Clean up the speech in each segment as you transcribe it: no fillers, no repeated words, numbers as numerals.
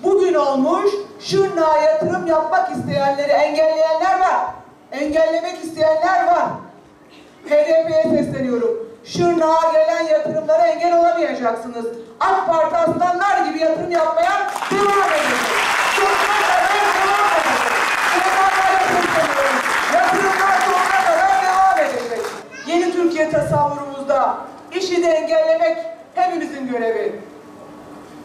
Bugün olmuş, Şırnak'a yatırım yapmak isteyenleri engelleyenler var. Engellemek isteyenler var. HDP'ye sesleniyorum. Şırnak'a gelen yatırımlara engel olamayacaksınız. AK Parti aslanlar gibi yatırım yapmaya devam edecek. Sonuna kadar devam edecek. Yatırımlar sonuna kadar devam edecek. Yeni Türkiye tasavvurumuzda işi de engellemek hepimizin görevi.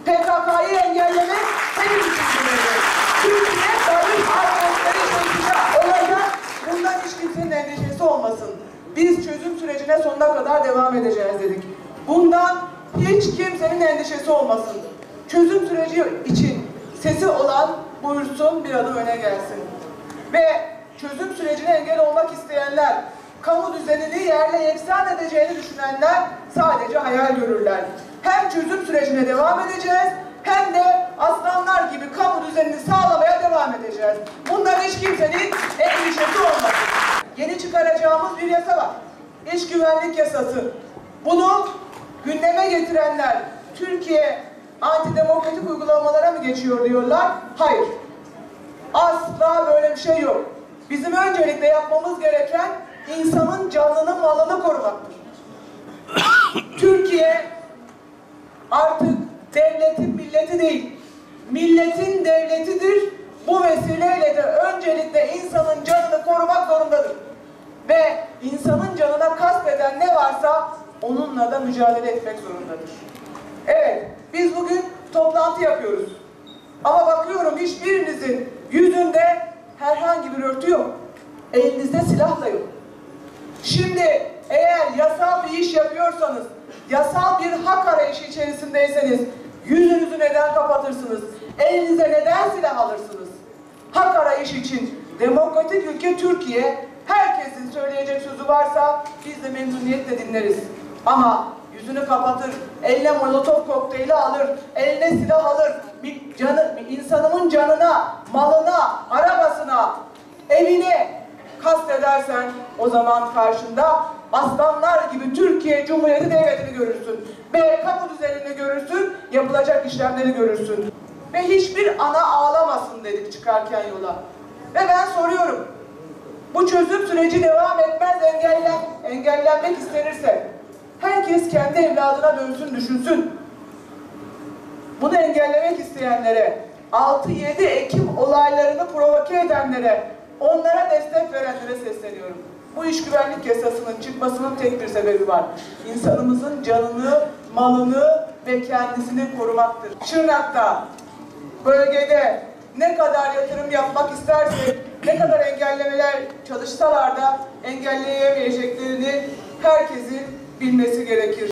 PKK'yı engellemek hepimizin görevi. Türkiye barış atmosferi şeklinde olacak. Bundan hiç kimsenin endişesi olmasın. Biz çözüm sürecine sonuna kadar devam edeceğiz dedik. Bundan hiç kimsenin endişesi olmasın. Çözüm süreci için sesi olan buyursun, bir adım öne gelsin. Ve çözüm sürecine engel olmak isteyenler, kamu düzenini yerle yeksan edeceğini düşünenler sadece hayal görürler. Hem çözüm sürecine devam edeceğiz, hem de aslanlar gibi kamu düzenini sağlamaya devam edeceğiz. Bundan hiç kimsenin endişesi olmasın. Yeni çıkaracağımız bir yasa var. İş güvenlik yasası. Bunu gündeme getirenler Türkiye antidemokratik uygulamalara mı geçiyor diyorlar? Hayır. Asla böyle bir şey yok. Bizim öncelikle yapmamız gereken insanın canını, malını korumaktır. Türkiye artık devletin milleti değil, milletin devletidir. Bu vesileyle de öncelikle insanın canını korumak zorundadır. Ve insanın canına kasteden ne varsa onunla da mücadele etmek zorundadır. Evet, biz bugün toplantı yapıyoruz. Ama bakıyorum hiçbirinizin yüzünde herhangi bir örtü yok. Elinizde silah da yok. Şimdi eğer yasal bir iş yapıyorsanız, yasal bir hak arayışı içerisindeyseniz yüzünüzü neden kapatırsınız? Elinize neden silah alırsınız? Hak arayış için demokratik ülke Türkiye, herkesin söyleyecek sözü varsa biz de memnuniyetle dinleriz. Ama yüzünü kapatır, eline molotof kokteyli alır, eline silah alır, insanımın canına, malına, arabasına, evine kastedersen o zaman karşında aslanlar gibi Türkiye Cumhuriyeti Devleti'ni görürsün. Ve kamu düzenini görürsün, yapılacak işlemleri görürsün. Ve hiçbir ana ağlamasın dedik çıkarken yola. Ve ben soruyorum, bu çözüm süreci devam etmez, engellenmek istenirse herkes kendi evladına dönsün, düşünsün. Bunu engellemek isteyenlere, 6-7 Ekim olaylarını provoke edenlere, onlara destek verenlere sesleniyorum. Bu iş güvenlik yasasının çıkmasının tek bir sebebi var. İnsanımızın canını, malını ve kendisini korumaktır. Şırnak'ta, bölgede ne kadar yatırım yapmak istersek, ne kadar engellemeler çalışsalar da engelleyemeyeceklerini herkesin bilmesi gerekir.